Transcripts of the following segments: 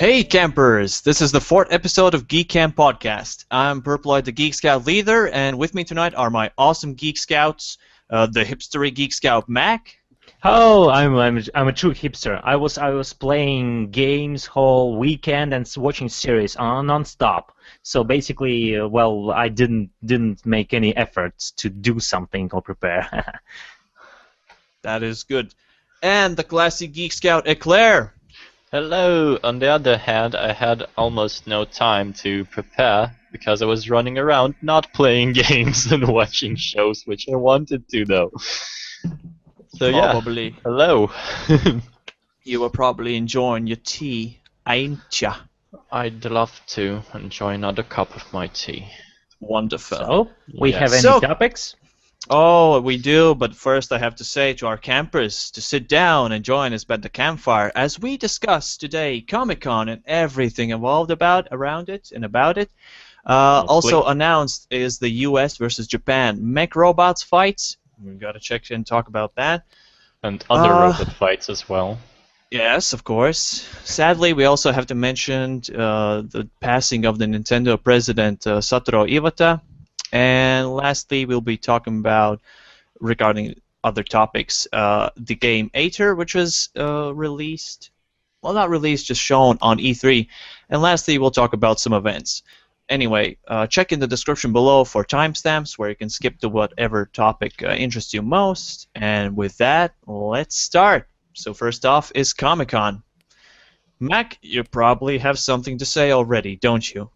Hey campers! This is the 4th episode of Geek Camp Podcast. I'm Purployd, the Geek Scout leader, and with me tonight are my awesome Geek Scouts, the hipstery Geek Scout Mac. Oh, I'm a true hipster. I was playing games whole weekend and watching series non-stop. So basically, I didn't make any efforts to do something or prepare. That is good. And the classy Geek Scout Eclair. Hello! On the other hand, I had almost no time to prepare because I was running around not playing games and watching shows, which I wanted to though. So Probably. Yeah, hello! You were probably enjoying your tea, ain't ya? I'd love to enjoy another cup of my tea. Wonderful. So, we have any topics? Oh, we do, but first I have to say to our campers to sit down and join us by the campfire as we discuss today Comic-Con and everything involved around it and about it. Also announced is the US versus Japan mech robots fights. We gotta check and talk about that. And other robot fights as well. Yes, of course. Sadly, we also have to mention the passing of the Nintendo president Satoru Iwata. And lastly, we'll be talking about, regarding other topics, the game Aether, which was released, well, not released, just shown on E3. And lastly, we'll talk about some events. Anyway, check in the description below for timestamps where you can skip to whatever topic interests you most. And with that, let's start. So first off is Comic-Con. Mac, you probably have something to say already, don't you?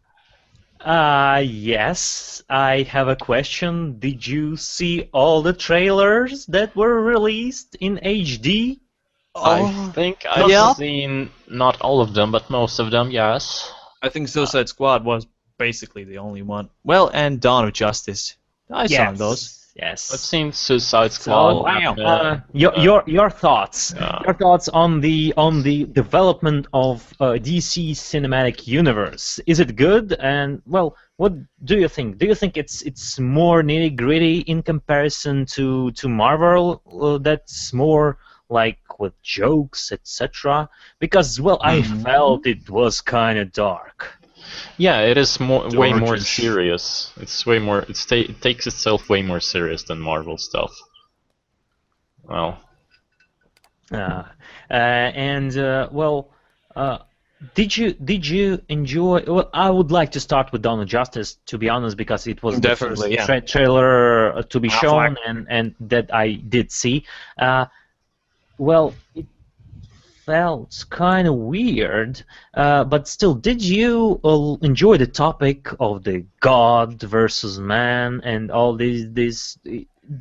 Yes, I have a question. Did you see all the trailers that were released in HD? I think I've seen not all of them, but most of them, yes. I think Suicide Squad was basically the only one. Well, and Dawn of Justice. I saw those. Yes. I've seen Suicide Squad. Your thoughts. Yeah. Your thoughts on the development of DC Cinematic Universe. Is it good? And well, what do you think? Do you think it's more nitty gritty in comparison to Marvel? That's more like with jokes, etc. Because I felt it was kind of dark. Yeah, it is way more serious. It's way more. It takes itself way more serious than Marvel stuff. Well. Did you enjoy? Well, I would like to start with Dawn of Justice, to be honest, because it was the first trailer to be shown, and that I did see. It felt kind of weird, but still, did you enjoy the topic of the God versus man and all these?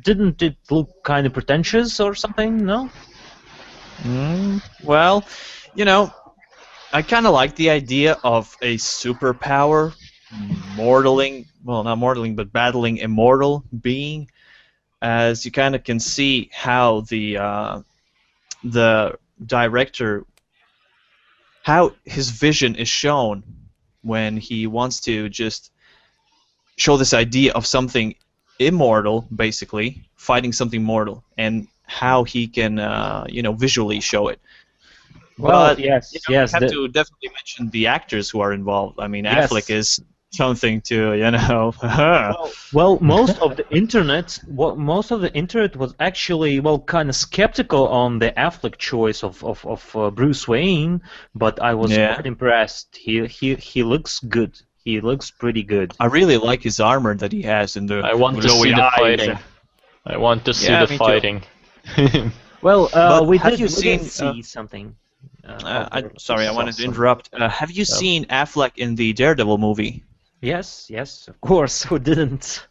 Didn't it look kind of pretentious or something? No. Well, I kind of like the idea of a superpower but battling immortal being, as you kind of can see how the director, how his vision is shown when he wants to just show this idea of something immortal, basically fighting something mortal, and how he can visually show it. Well, but yes. We have to definitely mention the actors who are involved. I mean, Affleck is something to Well, most of the internet was actually kind of skeptical on the Affleck choice of Bruce Wayne, but I was quite impressed. He looks good. He looks pretty good. I really like his armor that he has in the. I want to see the fighting. I want to see the fighting. We did see something. Sorry, I wanted to interrupt. Have you seen Affleck in the Daredevil movie? Yes, of course. Who didn't?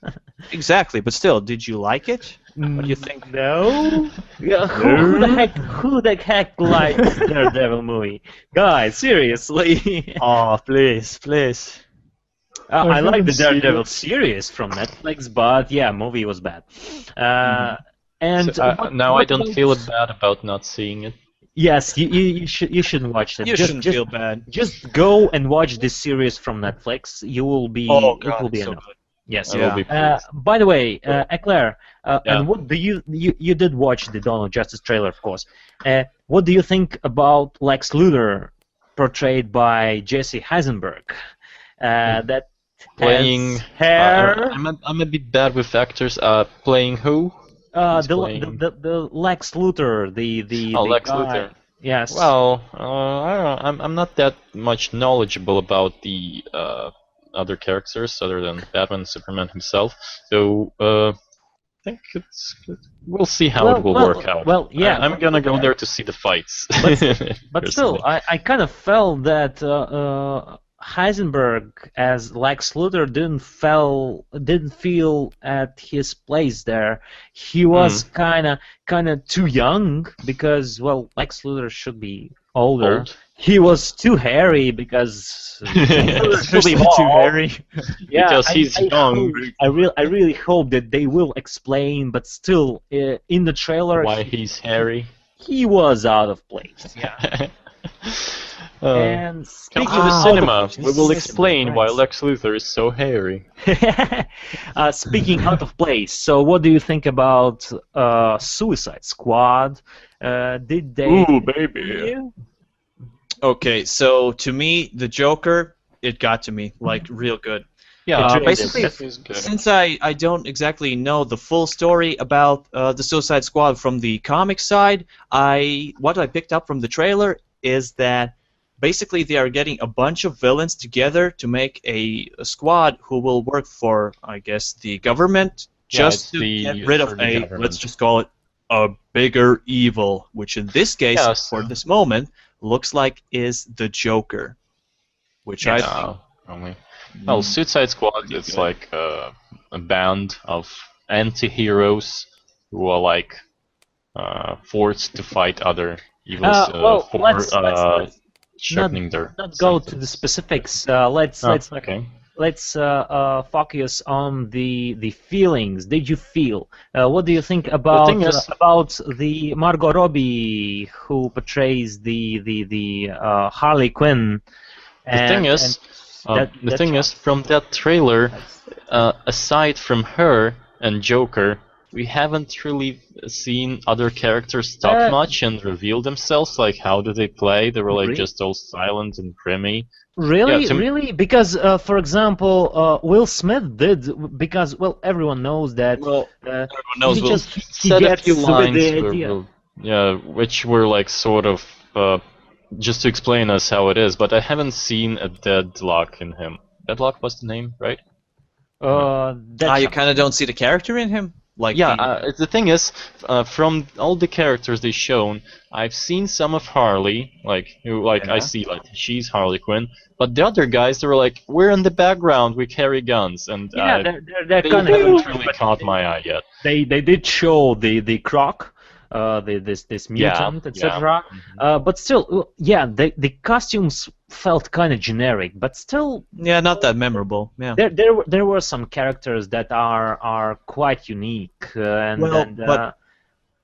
Exactly, but still, did you like it? What do you think? No. Yeah, who the heck likes the Daredevil movie? Guys, seriously. Oh, please. I like the Daredevil series from Netflix, but movie was bad. Now I don't feel bad about not seeing it. Yes, you shouldn't watch it. You shouldn't feel bad. Just go and watch this series from Netflix. You will be. It will be so enough. good. Yes. I will be by the way, Eclair, and what do you did watch the Dawn of Justice trailer, of course. What do you think about Lex Luthor portrayed by Jesse Heisenberg. That Playing has hair. I'm a bit bad with actors. Playing who? He's playing- The Lex Luthor, the Lex guy. Luthor. Yes. Well, I don't know. I'm not that much knowledgeable about the other characters other than Batman, Superman himself. So I think we'll see how it will work out. Well, yeah. I'm gonna go there to see the fights. But still, I kind of felt that Heisenberg as Lex Luthor didn't feel at his place there. He was kind of too young because, well, Lex Luthor should be older. Old. He was too hairy because should be too hairy. Yeah, Because he's young. I really hope that they will explain, but still, in the trailer, Why he's hairy? he was out of place. Yeah. And Come speaking to the out cinema. of We will place- explain why Lex Luthor is so hairy. Speaking out of place, so what do you think about Suicide Squad? Did they? Ooh, baby. You? Okay, so to me, the Joker, it got to me like real good. Yeah, It really basically, that is good. Since I don't exactly know the full story about the Suicide Squad from the comic side, what I picked up from the trailer is that basically they are getting a bunch of villains together to make a squad who will work for, I guess, the government just to get rid of for the a, government. let's just call it, a bigger evil, which in this case, Yes. for this moment, looks like is the Joker. Which I think No, only. Well, Suicide Squad is like a band of anti-heroes who are like forced to fight other evils Well, for let's sharpening their not go to senses. the specifics. Let's Okay. focus on the feelings. Did you feel? What do you think about thing is- about the Margot Robbie who portrays the Harley Quinn? The thing is, from that trailer, aside from her and Joker, we haven't really seen other characters talk much and reveal themselves. Like, how do they play? They were like Really? just all silent and primmy. Really, Yeah, to- really, because for example, Will Smith did because well, everyone knows that. Well, everyone knows Will he Said a gets few with lines, the idea. which were like sort of just to explain us how it is. But I haven't seen a Deadlock in him. Deadlock was the name, right? you kind of don't see the character in him? Like The thing is, from all the characters they've shown, I've seen some of Harley, I see, like, she's Harley Quinn, but the other guys, they were like, we're in the background, we carry guns, and they're they kind haven't of really caught my eye yet. They did show the Croc, this mutant, etc. But still, the costumes felt kind of generic, but still. Yeah, not that memorable. Yeah. There were some characters that are quite unique, but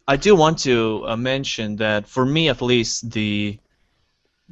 I do want to mention that for me at least the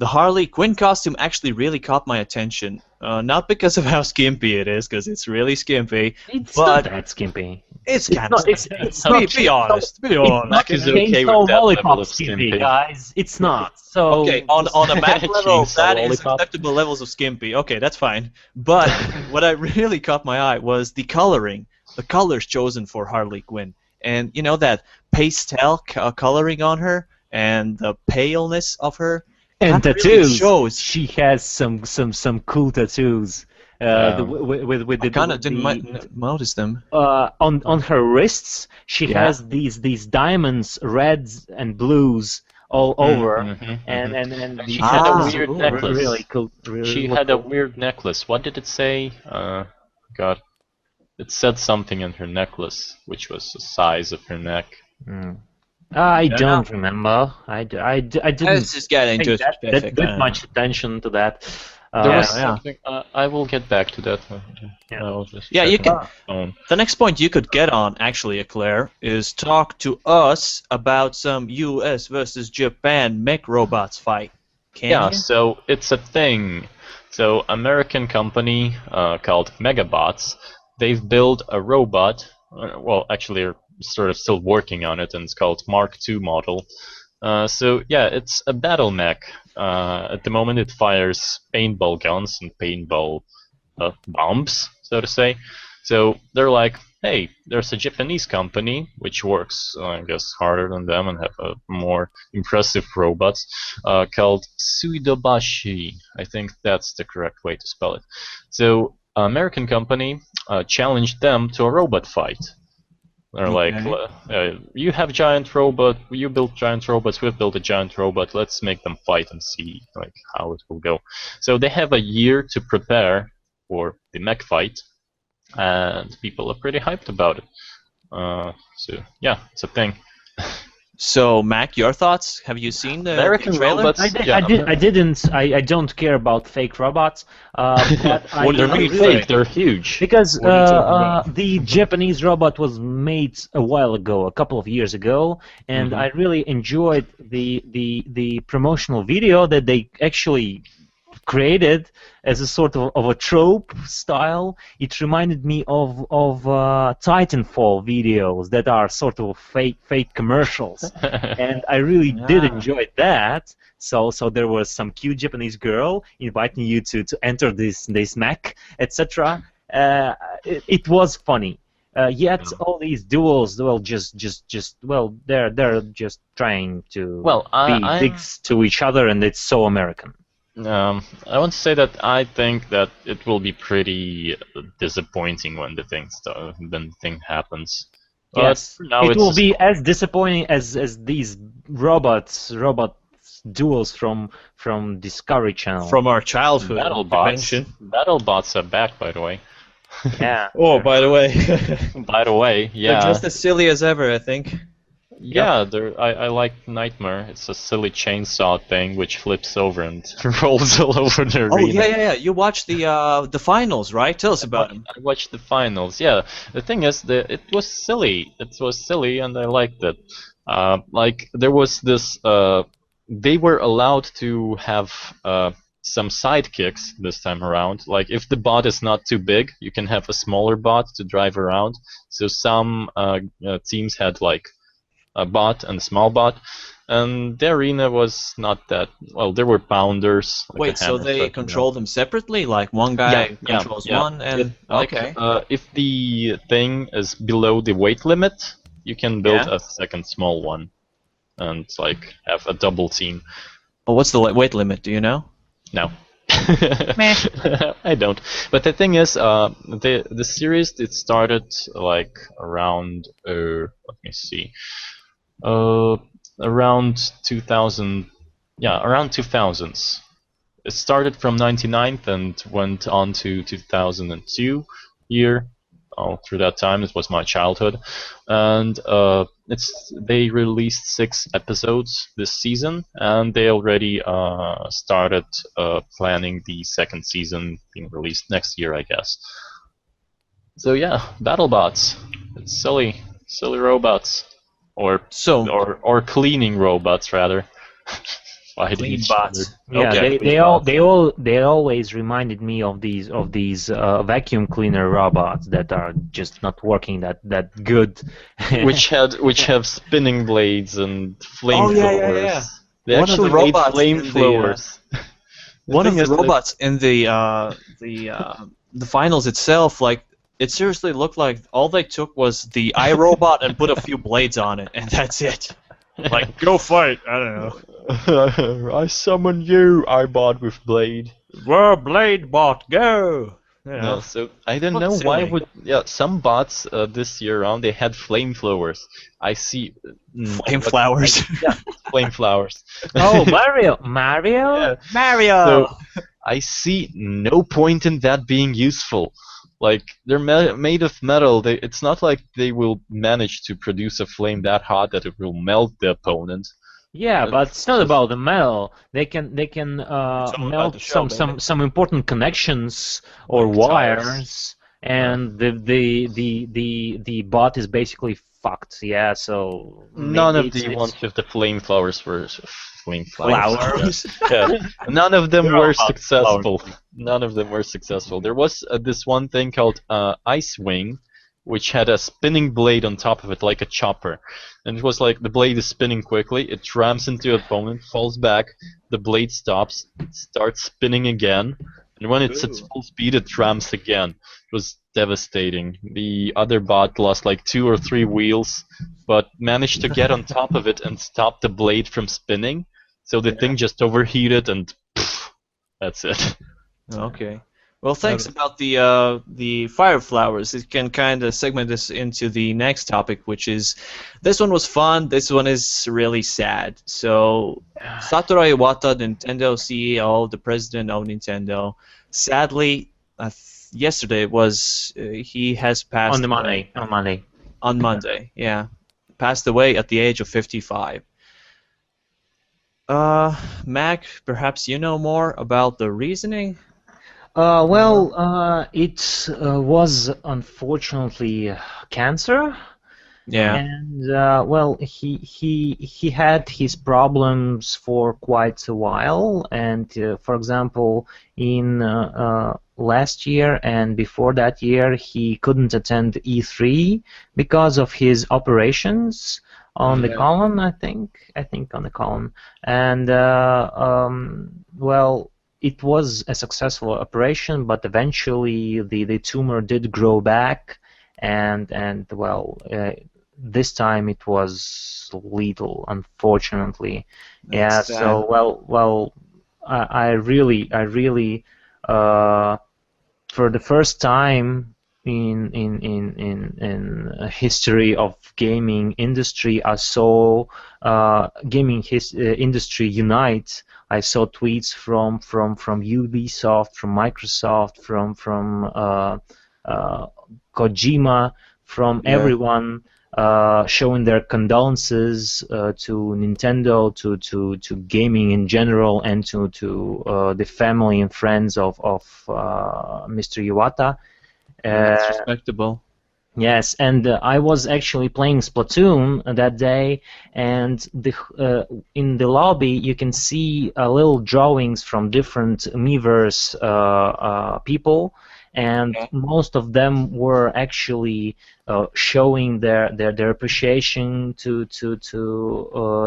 Harley Quinn costume actually really caught my attention. Not because of how skimpy it is, because it's really skimpy. It's but not that skimpy. It's kind of. It's not. Be honest. Be honest. Mark is okay with that level of skimpy, skimpy. guys. It's not. So Okay, on a math level, Chainsaw that is lollipop. acceptable levels of skimpy. Okay, that's fine. But what I really caught my eye was the coloring, the colors chosen for Harley Quinn, and you know that pastel coloring on her and the paleness of her. and that tattoos. really shows. She has some cool tattoos. With the I kind of didn't notice them. on her wrists, she has these diamonds, reds and blues all over, and She these had a tattoos weird are necklace. Really cool. Really She look had a cool. weird necklace. What did it say? God. It said something in her necklace, which was the size of her neck. I don't remember. I didn't Let's just get into it. that much attention to that. There was yeah. something. I will get back to that. I'll just Yeah, check you on can. my phone. The next point you could get on, actually, Eclair, is talk to us about some U.S. versus Japan mech robots fight. Can Yeah, you? so it's a thing. So American company called Megabots, they've built a robot. Well, actually, they're sort of still working on it, and it's called Mark II model. So yeah, it's a battle mech. at the moment it fires paintball guns and paintball bombs, so to say. So they're like, hey, there's a Japanese company which works, I guess, harder than them and have more impressive robots called Suidobashi. I think that's the correct way to spell it. So, American company challenged them to a robot fight. They're like, you have giant robot, you built giant robots, we've built a giant robot, let's make them fight and see like how it will go. So they have a year to prepare for the mech fight, and people are pretty hyped about it. So yeah, it's a thing. So, Mac, your thoughts? Have you seen the American trailer? robots? I didn't. I don't care about fake robots. But They're not fake. They're huge. Because the Japanese robot was made a while ago, a couple of years ago, and I really enjoyed the promotional video that they actually created as a sort of a trope style. It reminded me of Titanfall videos that are sort of fake commercials, and I really did enjoy that. So there was some cute Japanese girl inviting you to enter this mech, etc. It was funny. Yet all these duels, well, they're just trying to be dicks to each other, and it's so American. I want to say that I think that it will be pretty disappointing when the thing happens. Yes, it will be as disappointing as these robot duels from Discovery Channel. From our childhood. BattleBots are back, by the way. Yeah. Oh, by the way. By the way, yeah. They're just as silly as ever, I think. Yeah, I like Nightmare. It's a silly chainsaw thing which flips over and rolls all over the arena. Oh yeah. You watched the finals, right? Tell us about them. I watched the finals. Yeah, the thing is that it was silly. It was silly, and I liked it. Like there was this. They were allowed to have some sidekicks this time around. Like if the bot is not too big, you can have a smaller bot to drive around. So some teams had like a bot and a small bot, and the arena was not that well. There were bounders. Like wait, so they control them separately? Like one guy controls one, and if the thing is below the weight limit, you can build a second small one, and like have a double team. Well, what's the weight limit? Do you know? No. I don't. But the thing is, the series it started like around let me see. Around 2000, around 2000s. It started from 99th and went on to 2002 year. All through that time, it was my childhood, and they released 6 episodes this season, and they already started planning the second season being released next year, I guess. So yeah, BattleBots. It's silly robots. Or cleaning robots rather. Clean bots. Yeah, okay. they always reminded me of these vacuum cleaner robots that are just not working that good. which have spinning blades and flamethrowers. Yeah. They actually made flamethrowers. One of the robots in the finals itself, like. It seriously looked like all they took was the iRobot and put a few blades on it, and that's it. Like, go fight! I don't know. I summon you, iBot with blade. Well, Blade Bot, go! No, so I don't know why would some bots this year around they had flamethrowers. I see flameflowers. Flameflowers. Oh, Mario! Yeah. Mario! So, I see no point in that being useful. Like, they're made of metal. It's not like they will manage to produce a flame that hot that it will melt the opponent. Yeah, but it's not about the metal. They can melt some important connections or wires, and the bot is basically fucked. Yeah, so none of the ones with the flameflowers were flowers. Yeah. None of them were successful. None of them were successful. There was this one thing called Ice Wing, which had a spinning blade on top of it, like a chopper. And it was like the blade is spinning quickly, it rams into an opponent, falls back, the blade stops, it starts spinning again, and when it's at full speed, it rams again. It was devastating. The other bot lost like 2 or 3 wheels, but managed to get on top of it and stop the blade from spinning, so the thing just overheated and pff, that's it. Okay. Well, thanks about the fire flowers. It can kind of segment this into the next topic, which is this one was fun. This one is really sad. So, Satoru Iwata, Nintendo CEO, the president of Nintendo, sadly, yesterday was he has passed On Monday. On Monday, yeah, passed away at the age of 55. Mac, perhaps you know more about the reasoning. It was unfortunately cancer. Yeah. And he had his problems for quite a while. And for example, in last year and before that year, he couldn't attend E3 because of his operations on the colon. I think on the colon. And it was a successful operation, but eventually the tumor did grow back, and this time it was lethal, unfortunately. That's sad. So I really for the first time in a history of gaming industry, I saw gaming industry unite. I saw tweets from Ubisoft, from Microsoft, from Kojima, from everyone showing their condolences to Nintendo, to gaming in general, and to the family and friends of Mr. Iwata. That's respectable. Yes, and I was actually playing Splatoon that day, and in the lobby you can see little drawings from different Miiverse people, and most of them were actually showing their appreciation to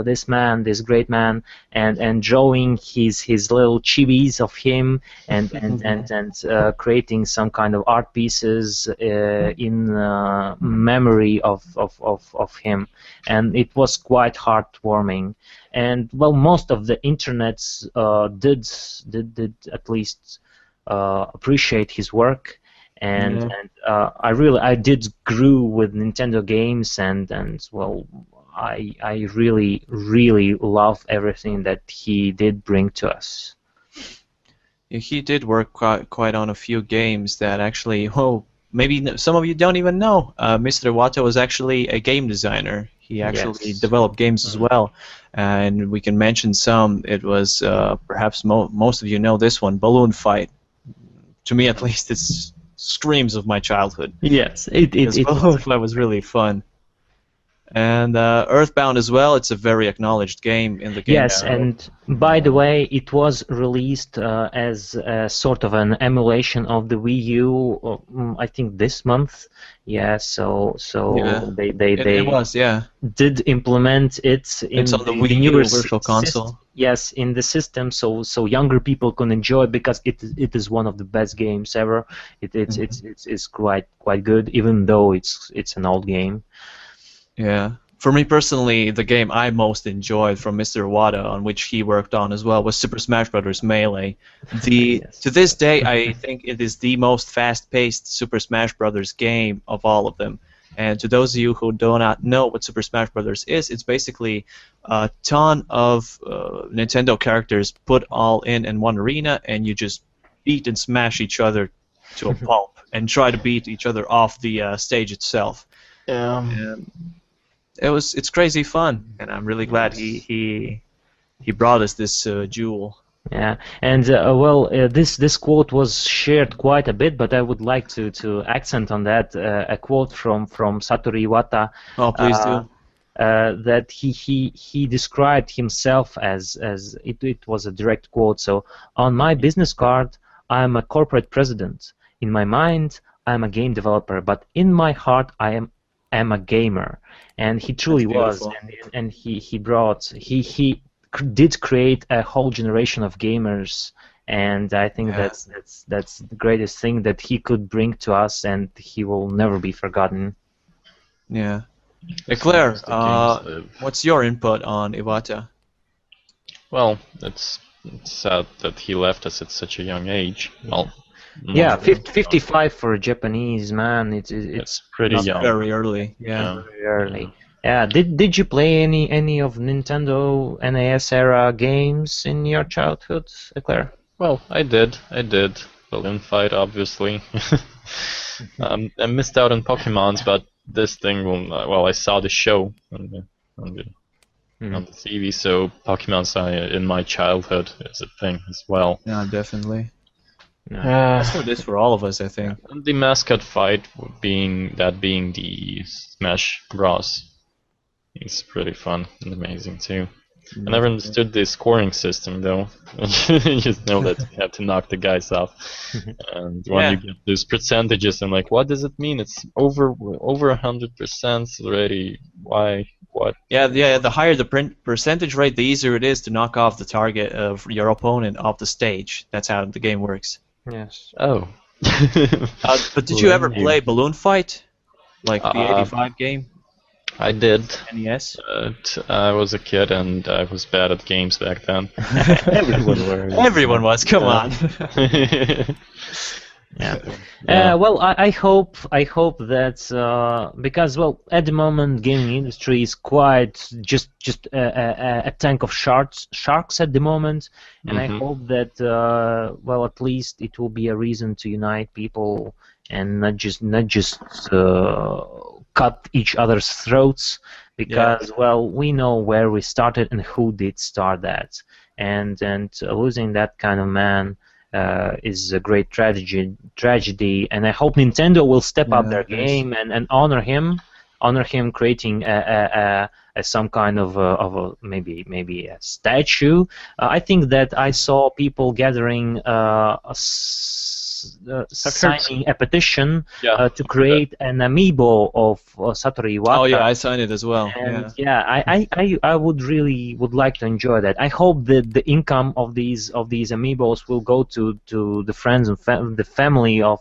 this man, this great man, and drawing his little chibis of him, and creating some kind of art pieces in memory of him, and it was quite heartwarming. And most of the internets did at least appreciate his work, and I did grew with Nintendo games, and I really love everything that he did bring to us. Yeah, he did work quite on a few games that actually, maybe some of you don't even know. Mr. Iwata was actually a game designer. He actually developed games as well, and we can mention some. It was perhaps most of you know this one, Balloon Fight. To me, at least, it screams of my childhood. Yes, Balloon Fight was really fun. And Earthbound as well. It's a very acknowledged game in the game. Yes, and by the way, it was released as a sort of an emulation of the Wii U. I think this month. Yeah, so they did implement it in it's on the Wii U Virtual Console. Yes, in the system, so younger people can enjoy it, because it is one of the best games ever. It's quite good, even though it's an old game. Yeah. For me personally, the game I most enjoyed from Mr. Iwata, on which he worked on as well, was Super Smash Bros. Melee. To this day, I think it is the most fast-paced Super Smash Bros. Game of all of them. And to those of you who do not know what Super Smash Bros. Is, it's basically a ton of Nintendo characters put all in one arena, and you just beat and smash each other to a pulp and try to beat each other off the stage itself. It's crazy fun, and I'm really glad he brought us this jewel. Yeah, and this quote was shared quite a bit, but I would like to accent on that. A quote from Satoru Iwata. Oh, please do. That he described himself as it was a direct quote. So, on my business card, I am a corporate president. In my mind, I'm a game developer, but in my heart I am a gamer, and he truly was, and he did create a whole generation of gamers, and I think that's the greatest thing that he could bring to us, and he will never be forgotten. Yeah. Eclair, what's your input on Iwata? Well, it's sad that he left us at such a young age. Well, yeah, 55 for a Japanese man. It's pretty young. Very early. Yeah. Very early. Yeah. Did you play any of Nintendo NES era games in your childhood, Eclair? Well, I did. Balloon Fight, obviously. I missed out on Pokemon's, but this thing well, I saw the show on the TV, so Pokemon's in my childhood is a thing as well. Yeah, definitely. That's what it is for all of us, I think. And the mascot fight being the Smash Bros. It's pretty fun and amazing too. I never understood the scoring system though. You just know that you have to knock the guys off, and when you get those percentages, I'm like, what does it mean? It's over 100% already. Why? What? Yeah. The higher the percentage rate, the easier it is to knock off the target of your opponent off the stage. That's how the game works. Yes. Oh. But did you ever play Balloon Fight, like the '85 game? I did. NES? I was a kid and I was bad at games back then. Everyone was. Come on. Yeah. Well, I hope that because at the moment gaming industry is quite just a tank of sharks at the moment, and I hope that at least it will be a reason to unite people and not just cut each other's throats, because we know where we started and who did start that, and losing that kind of man is a great tragedy, and I hope Nintendo will step up their game and honor him, creating some kind of maybe a statue. I think that I saw people gathering signing a petition to create an amiibo of Satoru Iwata. Oh yeah, I signed it as well. And I would like to enjoy that. I hope that the income of these amiibos will go to the friends and the family of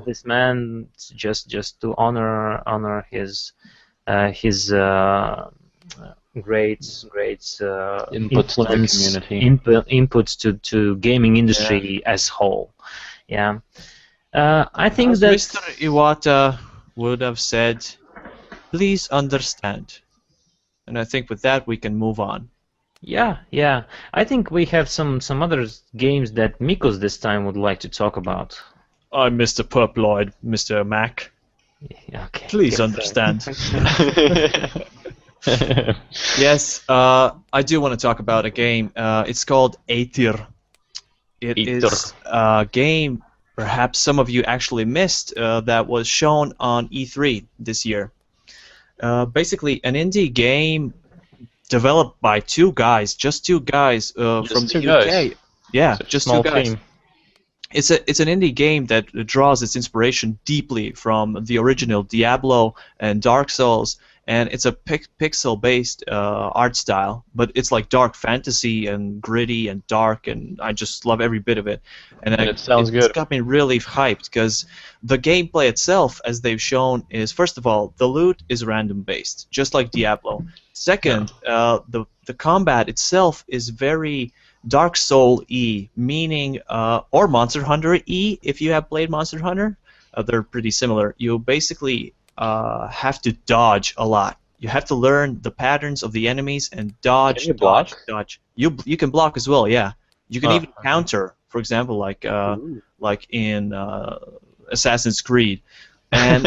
this man, just to honor his great inputs to the community, inputs to gaming industry as whole. Yeah, I think that Mr. Iwata would have said, "Please understand," and I think with that we can move on. Yeah. I think we have some other games that Mikus this time would like to talk about. I'm Mr. Purployd, Mr. Mac. Okay. Please understand. Yes, I do want to talk about a game. It's called Eclair. It is a game perhaps some of you actually missed that was shown on E3 this year. Basically, an indie game developed by just two guys from the UK. Yeah, just two guys. Team. It's an indie game that draws its inspiration deeply from the original Diablo and Dark Souls, and it's a pixel-based art style, but it's like dark fantasy and gritty and dark, and I just love every bit of it. And it sounds good. It's got me really hyped because the gameplay itself, as they've shown, is first of all the loot is random-based, just like Diablo. Second, the combat itself is very Dark Soul-y, meaning or Monster Hunter-y if you have played Monster Hunter. They're pretty similar. You basically have to dodge a lot. You have to learn the patterns of the enemies and dodge. Can you block? Dodge. You can block as well. Yeah. You can even counter. For example, like in Assassin's Creed. And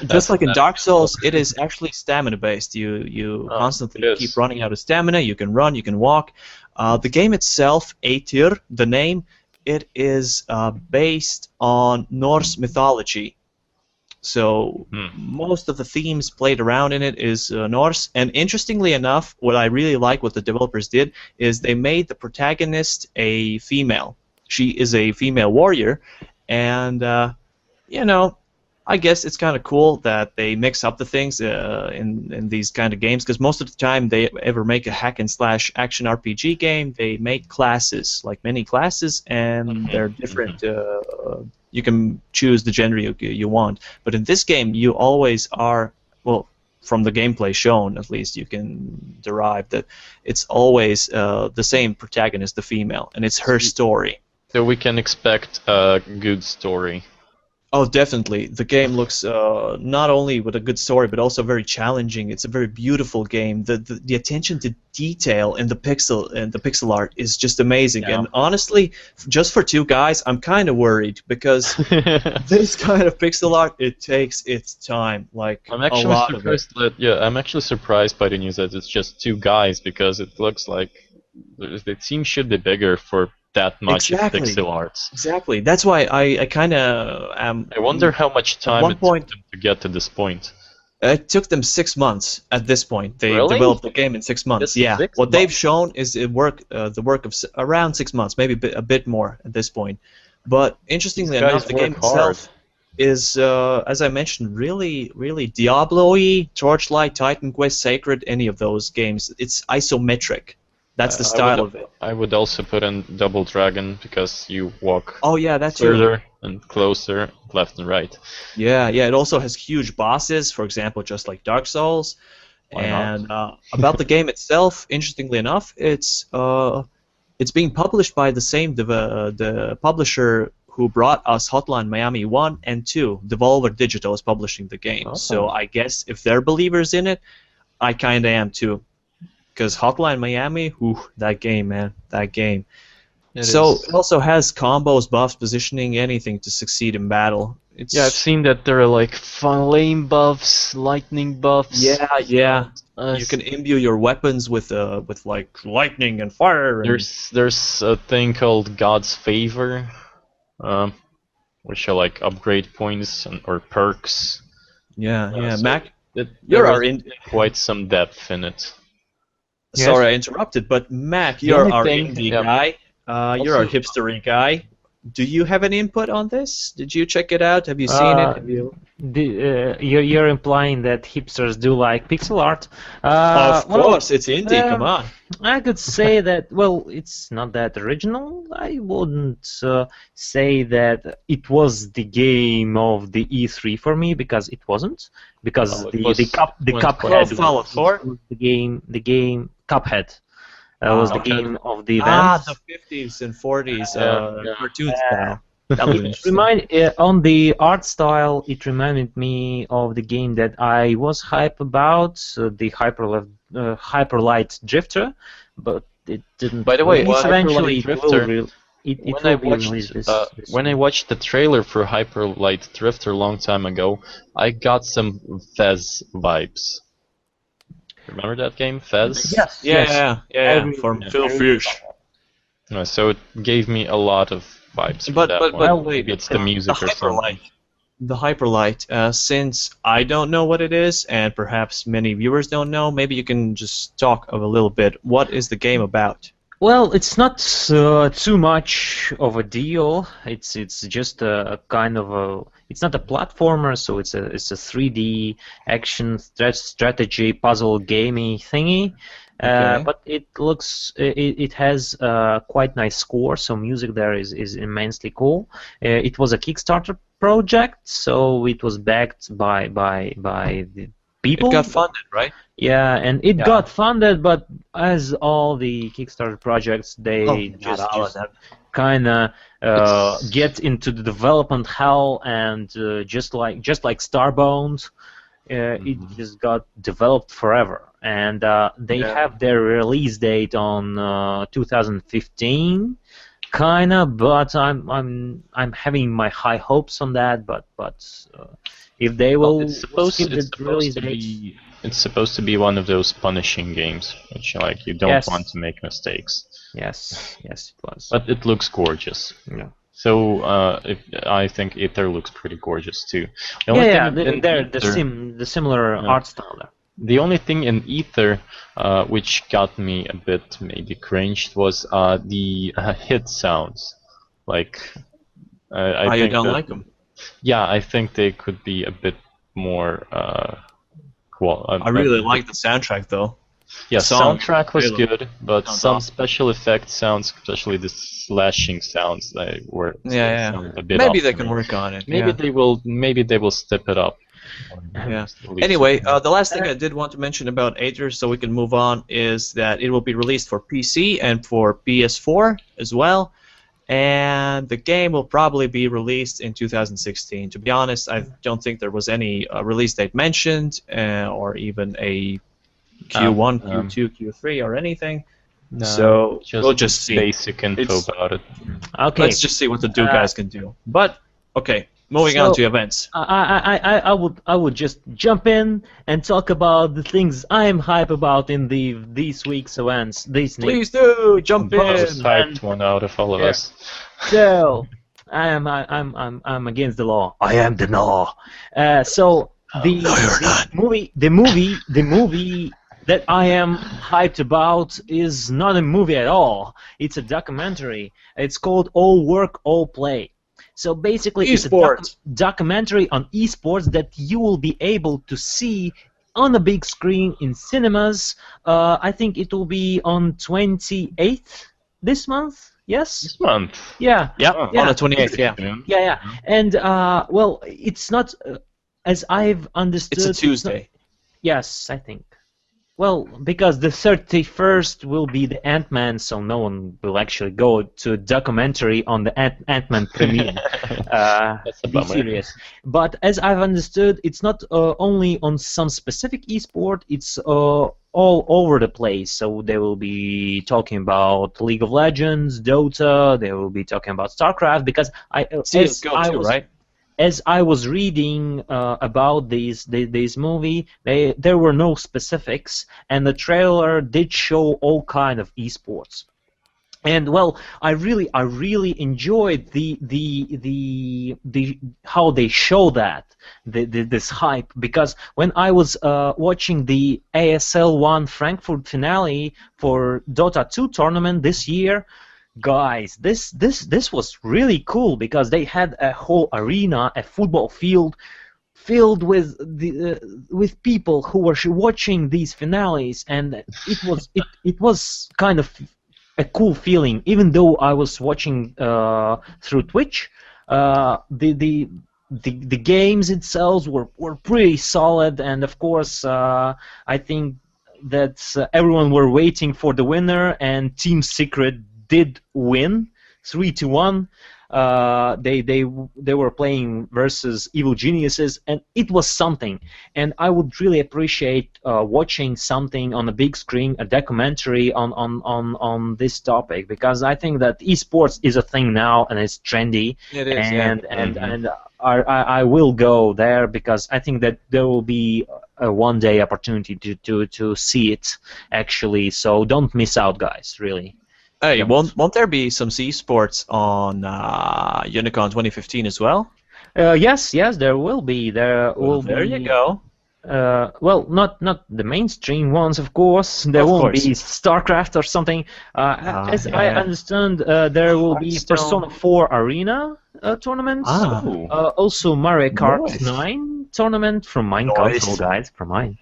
just like in Dark Souls, it is actually stamina based. You constantly keep running out of stamina. You can run. You can walk. The game itself, Eclair, the name, it is based on Norse mythology. So most of the themes played around in it is Norse. And interestingly enough, what I really like what the developers did is they made the protagonist a female. She is a female warrior, and you know, I guess it's kind of cool that they mix up the things in these kind of games, because most of the time they ever make a hack and slash action RPG game, they make classes, like many classes, and they're different. You can choose the genre you want, but in this game you always are, well, from the gameplay shown at least, you can derive that it's always the same protagonist, the female, and it's her story. So we can expect a good story. Oh, definitely. The game looks not only with a good story, but also very challenging. It's a very beautiful game. The attention to detail in the pixel art is just amazing. Yeah. And honestly, just for two guys, I'm kind of worried, because this kind of pixel art, it takes its time. Like, I'm a actually lot of it. surprised I'm actually surprised by the news that it's just two guys, because it looks like the team should be bigger for that much Exactly. pixel arts. Exactly. That's why I kind of am. I wonder how much time one it point- took them to get to this point. It took them 6 months at this point. They Really? developed the game in 6 months. Just Yeah. 6 What they've months? shown is the work of around 6 months, maybe a bit more at this point. But interestingly These guys enough, the game work hard. itself is, as I mentioned, really, really Diablo-y, Torchlight, Titan Quest, Sacred, any of those games. It's isometric. That's the style of it. I would also put in Double Dragon, because you walk Oh yeah, that's true. further and closer, left and right. Yeah, yeah. It also has huge bosses, for example, just like Dark Souls. Why not? And about the game itself, interestingly enough, it's being published by the publisher who brought us Hotline Miami 1 and 2. Devolver Digital is publishing the game. Oh. So I guess if they're believers in it, I kind of am too. Because Hotline Miami, that game, man, that game. It also has combos, buffs, positioning, anything to succeed in battle. Yeah, I've seen that there are like flame buffs, lightning buffs. Yeah. You can imbue your weapons with like lightning and fire. And There's a thing called God's Favor, which are like upgrade points or perks. yeah. so Mac, There you're our is quite some depth in it. Sorry I interrupted, but Mac, The you're only our thing- indie yeah. guy. You're our Also- hipstery guy. Do you have any input on this? Did you check it out? Have you seen it? Have you... You're implying that hipsters do like pixel art. of well, course, it's indie. Come on. I could say that, well, it's not that original. I wouldn't say that it was the game of the E3 for me, because it wasn't. Because Well, it the was- went Cuphead Fallout 4? was the game Cuphead. Was the Okay. game of the event. The 50s and 40s Yeah. cartoon style. That was interesting. On the art style, it reminded me of the game that I was hype about, the Hyperlight Drifter, but it didn't. By the way, release. what- eventually Hyperlight it will Drifter, it when will I be watched released this when I watched the trailer for Hyperlight Drifter a long time ago, I got some Fez vibes. Remember that game, Fez? Yes. Yeah. Every- From yeah. Phil Fish. So it gave me a lot of vibes from But- that but- one. but wait, Maybe it's the music or something. The Hyperlight, since I don't know what it is, and perhaps many viewers don't know, maybe you can just talk of a little bit. What is the game about? Well, it's not too much of a deal. It's just a kind of a. It's not a platformer, so it's a 3D action strategy puzzle gamey thingy. Okay. But it looks it has quite nice score. So music there is immensely cool. It was a Kickstarter project, so it was backed by the people. It got funded, right? Yeah, and it Yeah. got funded, but as all the Kickstarter projects, they not just all of them. kind of It's- get into the development hell, and just like Starbound, it just got developed forever. And they Yeah. have their release date on 2015, kinda, but I'm having my high hopes on that. But if they will It's supposed skip the release to date, be. It's supposed to be one of those punishing games, which like you don't Yes. want to make mistakes. yes, it was. But it looks gorgeous. Yeah. So I think Ether looks pretty gorgeous too. The Yeah, thing in they're Ether- the similar Yeah. art style there. The only thing in Ether which got me a bit maybe cringed was the hit sounds. Like I You think don't that- like them? Yeah, I think they could be a bit more. I really like the soundtrack though. Yeah, song, soundtrack was really. good, but Sounds some awesome. special effect sounds, especially the slashing sounds, they were Yeah. sounded a bit Maybe off they to can me. work on it. Maybe yeah. they will. Maybe they will step it up. Yeah. Release Anyway, it. the last thing I did want to mention about Aether, so we can move on, is that it will be released for PC and for PS4 as well. And the game will probably be released in 2016. To be honest, I don't think there was any release date mentioned, or even a Q1, Q2, Q3, or anything. No, So we'll just see. basic info It's- about it. Okay. Let's just see what the two guys can do. But okay, moving on So- to events. I would just jump in and talk about the things I am hype about in these week's events. Please do jump That was in. typed one out of all of Yeah. us. So I'm against the law. I am the law. So the movie that I am hyped about is not a movie at all. It's a documentary. It's called All Work, All Play. So basically, it's a Esports. documentary on esports that you will be able to see on a big screen in cinemas. I think it will be on 28th this month. Yes. This month. Yeah. Yep, Yeah. on the 28th, yeah. Yeah. And well, it's not as I've understood. It's a Tuesday. Yes, I think. Well, because the 31st will be the Ant-Man, so no one will actually go to a documentary on the Ant-Man premiere. That's a Be bummer. serious. But as I've understood, it's not only on some specific esport, it's all over the place. So they will be talking about League of Legends, Dota, they will be talking about StarCraft, because CSGO too, right? as I was reading about this movie, there were no specifics, and the trailer did show all kind of esports. And well, I really enjoyed the how they show that this hype, because when I was watching the ASL 1 Frankfurt finale for Dota 2 tournament this year. Guys, this was really cool, because they had a whole arena, a football field, filled with with people who were watching these finales, and it was kind of a cool feeling. Even though I was watching through Twitch, the games themselves were pretty solid, and of course I think that everyone were waiting for the winner, and Team Secret did win 3-1. They were playing versus Evil Geniuses, and it was something. And I would really appreciate watching something on a big screen, a documentary on this topic, because I think that esports is a thing now, and it's trendy. It is, and I will go there, because I think that there will be a one-day opportunity to see it actually. So don't miss out, guys. Really. Hey, won't there be some esports on UniCon 2015 as well? Yes, there will be. There will There be. you go. Well, not the mainstream ones, of course. There Of won't course. be StarCraft or something. As I yeah. understand, there will be Hearthstone. Persona 4 Arena tournaments. Ah. Also Mario Kart Nice. 9 tournament from mine Nice. console, guys. From mine.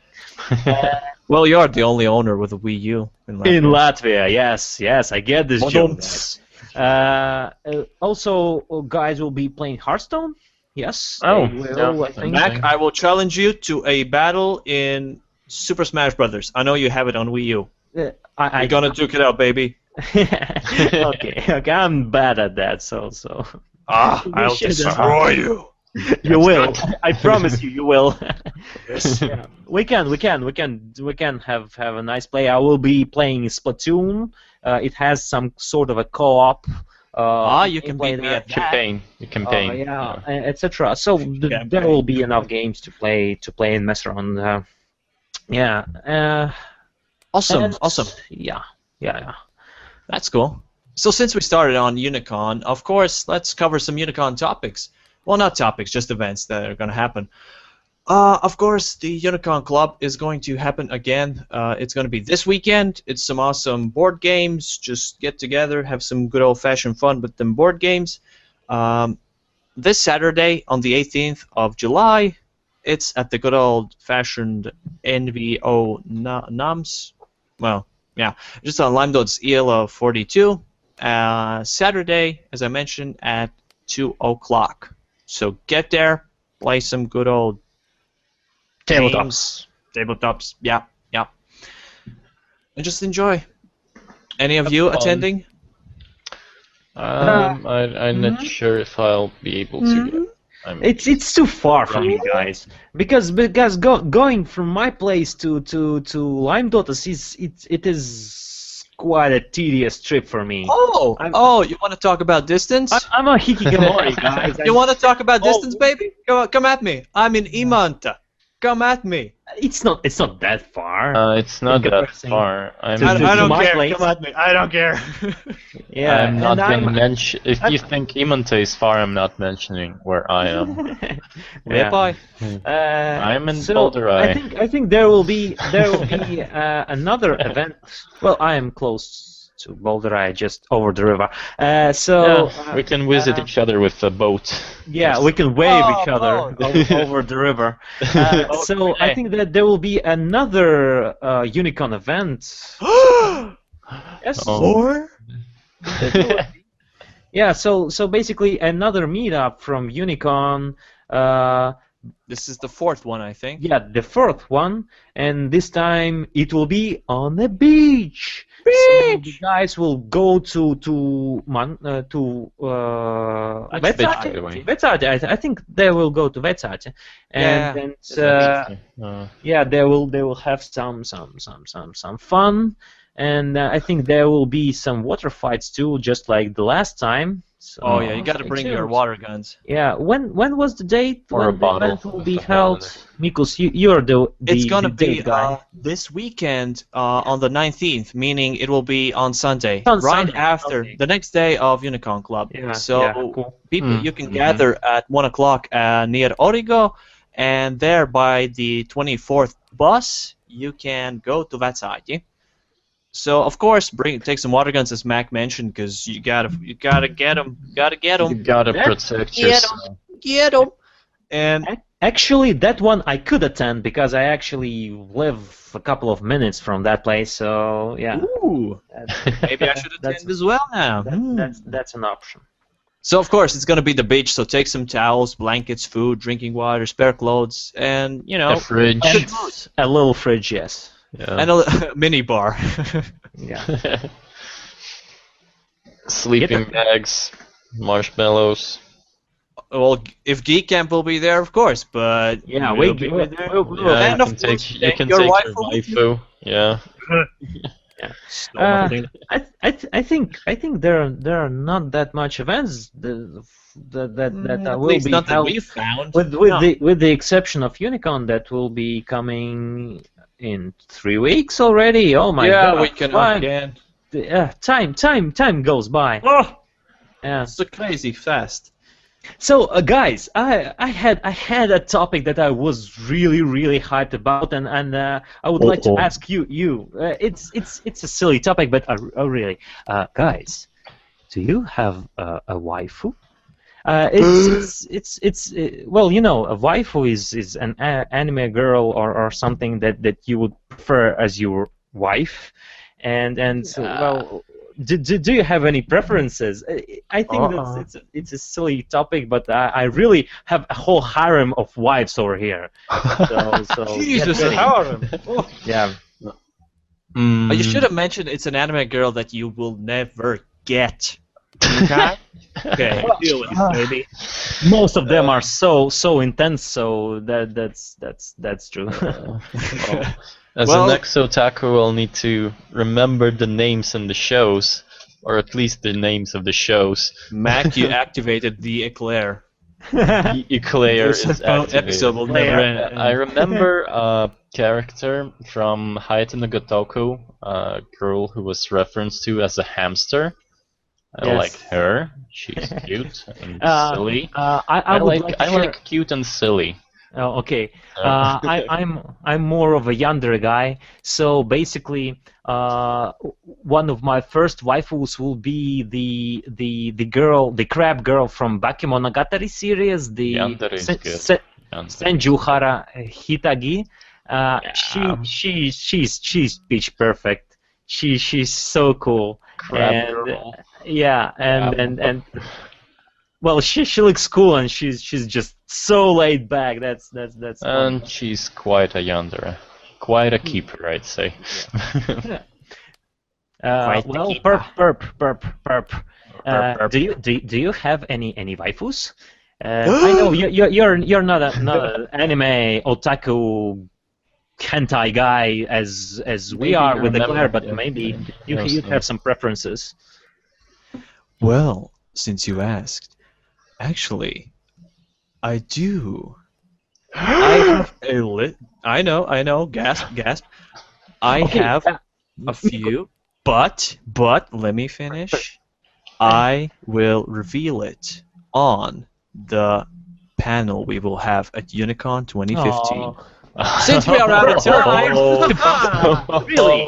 Well, you are the only owner with a Wii U in Latvia. In Latvia, yes, I get this joke. Also, guys will be playing Hearthstone. Yes. Oh, they will, yeah. I think. Mac, I will challenge you to a battle in Super Smash Brothers. I know you have it on Wii U. You're gonna duke it out, baby. okay, I'm bad at that, so. I'll should- destroy you. You will. I promise you will. Yes. Yeah. We can have a nice play. I will be playing Splatoon. It has some sort of a co-op. You can play beat me there. at that. Campaign. The campaign. Yeah, etc. So there will be enough games to play and mess around. Yeah. Awesome, and- awesome. Yeah. That's cool. So since we started on UniCon, of course, let's cover some UniCon topics. Well, not topics, just events that are going to happen. Of course, the UniCon Club is going to happen again. It's going to be this weekend. It's some awesome board games. Just get together, have some good old-fashioned fun with them board games. this Saturday on the 18th of July, it's at the good old-fashioned NVO NAMS. Well, yeah, just on Lime.'s ELO 42. Saturday, as I mentioned, at 2 o'clock. So get there, play some good old games. Tabletops, yeah. And just enjoy. Any of you attending? I'm not sure if I'll be able to. It's too far from you guys because going from my place to Lime Dotas it is quite a tedious trip for me. Oh, you want to talk about distance? I'm a hikikomori, guys. You want to talk about distance, baby? Come at me. I'm in Imanta. Come at me. It's not that far. It's not that far. I don't care. Place. Come at me. I don't care. Yeah. I'm not gonna mention. If you think Imanta is far, I'm not mentioning where I am. Yeah. I'm in Boulderai. I think there will be another event. Well, I am close to Boulderai, just over the river. We can visit each other with a boat. Yeah, we can wave each other over the river. So I think that there will be another UniCon event. Yes. More? Yeah. So basically another meetup from UniCon. This is the fourth one, I think. Yeah, the fourth one, and this time it will be on the beach. So the guys will go to Vecāte. I think they will go to Vecāte, and they will have some fun, and I think there will be some water fights too, just like the last time. So you got to bring your water guns. Yeah, when was the date or when the event will be held? Mikus, you're the It's gonna be guy. this weekend on the 19th, meaning it will be on Sunday, after the next day of UniCon Club. Yeah, so people, you can gather at 1 o'clock near Origo, and there by the 24th bus, you can go to Vecāte. So of course, take some water guns, as Mac mentioned, because you gotta get them. You gotta protect yourself. Get them. And actually, that one I could attend because I actually live a couple of minutes from that place. So yeah. Ooh. Maybe I should attend as well now. That's an option. So of course it's gonna be the beach. So take some towels, blankets, food, drinking water, spare clothes, and a fridge. A little fridge, yes. Yeah. And a mini bar. Yeah. Sleeping bags, marshmallows. Well, if Geek Camp will be there, of course, but yeah, we'll be there. Yeah, you can take your waifu. Yeah. I think there are not that much events that will be held, with the exception of UniCon that will be coming in 3 weeks already. Oh my god! Yeah, we can again. Time goes by. Oh, yeah, it's so crazy fast. So, guys, I had a topic that I was really hyped about, and I would like to ask you. It's a silly topic, but really, guys, do you have a waifu? Well, you know, a waifu is an anime girl or something that you would prefer as your wife, and well. Do you have any preferences? I think it's a silly topic, but I really have a whole harem of wives over here. So Jesus, a harem! Oh. Yeah. You should have mentioned it's an anime girl that you will never get. Okay. Okay. Deal with it, baby. Most of them are so intense, so that's true. As an ex-otaku, I'll need to remember the names in the shows, or at least the names of the shows. Mac, you activated the Eclair. Eclair is activated. Episode will never end. I remember a character from Hayate no Gotoku, a girl who was referenced to as a hamster. I like her. She's cute and silly. I like cute and silly. Oh, okay. I'm more of a yandere guy. So basically, one of my first waifus will be the crab girl from Bakemonogatari series, the Yandere is good. Senjuhara Hitagi. Yeah. She's pitch perfect. She's so cool. Crab And girl. yeah, Yeah. and well, she looks cool, and she's just so laid back. That's fun. And she's quite a yandere. Quite a keeper, I'd say. Quite the Well, keeper. Perp. Do you have any waifus? I know you're not an anime otaku hentai guy as we Maybe are you with remember, Eclair, but yeah. maybe Yeah, you so- have some preferences. Well, since you asked, actually, I do. I have a lit. I know. Gasp. I Okay, have a few, but let me finish. I will reveal it on the panel we will have at UniCon 2015. Aw. Since we are out of time. Really?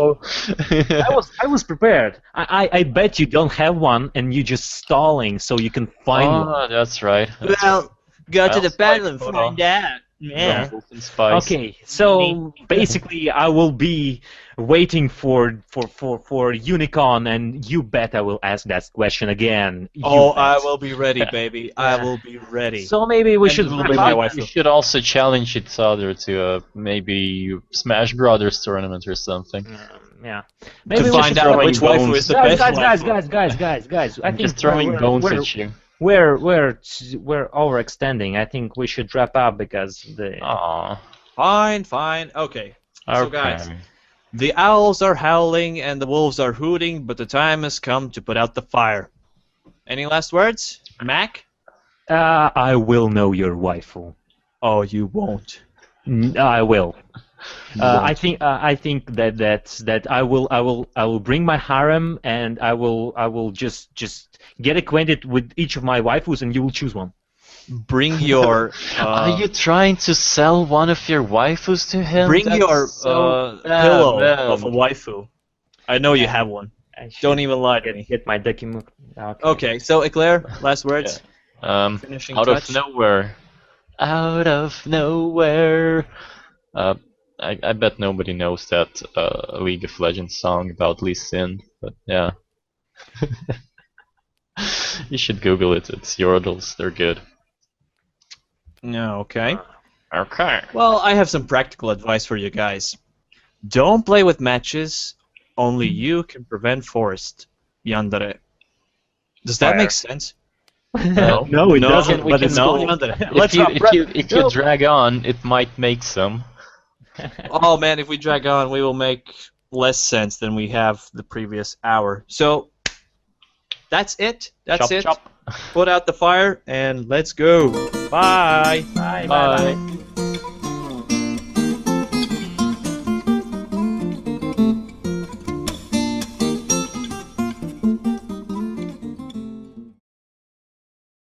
I was prepared. I bet you don't have one, and you're just stalling so you can find one. Oh, that's right. Well, go to the I'll panel and spike find out. Yeah. Ruffles and Spice. Okay, so basically, I will be waiting for UniCon, and you bet I will ask that question again. You Oh, bet. I will be ready, baby. I will be ready. So maybe we And should it will wrap be my up. wife. We should also challenge each other to maybe Smash Brothers tournament or something. Yeah. Maybe To we find should out throw which in waifu bones. is the guys, best guys. I I'm think just throwing bones we're, at you. we're overextending. I think we should wrap up because the Aww. Fine. Okay. So, guys, the owls are howling and the wolves are hooting, but the time has come to put out the fire. Any last words, Mac? I will know your waifu. Oh, you won't. I will. You I won't. think that I will bring my harem, and I will just get acquainted with each of my waifus, and you will choose one. Bring your. Are you trying to sell one of your waifus to him? Bring That's your so bad, pillow man. of a waifu. I know you have one. I should Don't even lie to me. get my document. Okay, so Eclair, last words. Finishing Out touch. of nowhere. Out of nowhere. I bet nobody knows that League of Legends song about Lee Sin, but yeah. You should Google it. It's Yordles. They're good. No, okay. Okay. Well, I have some practical advice for you guys. Don't play with matches. Only you can prevent forest. Yandere. Does that Fire. make sense? No, it no, doesn't. we But can it's no, cool. Yandere. If you drag on, it might make some. Oh man, if we drag on, we will make less sense than we have the previous hour. So that's it. That's Chop, it. chop. Put out the fire and let's go. Bye. Bye. Bye.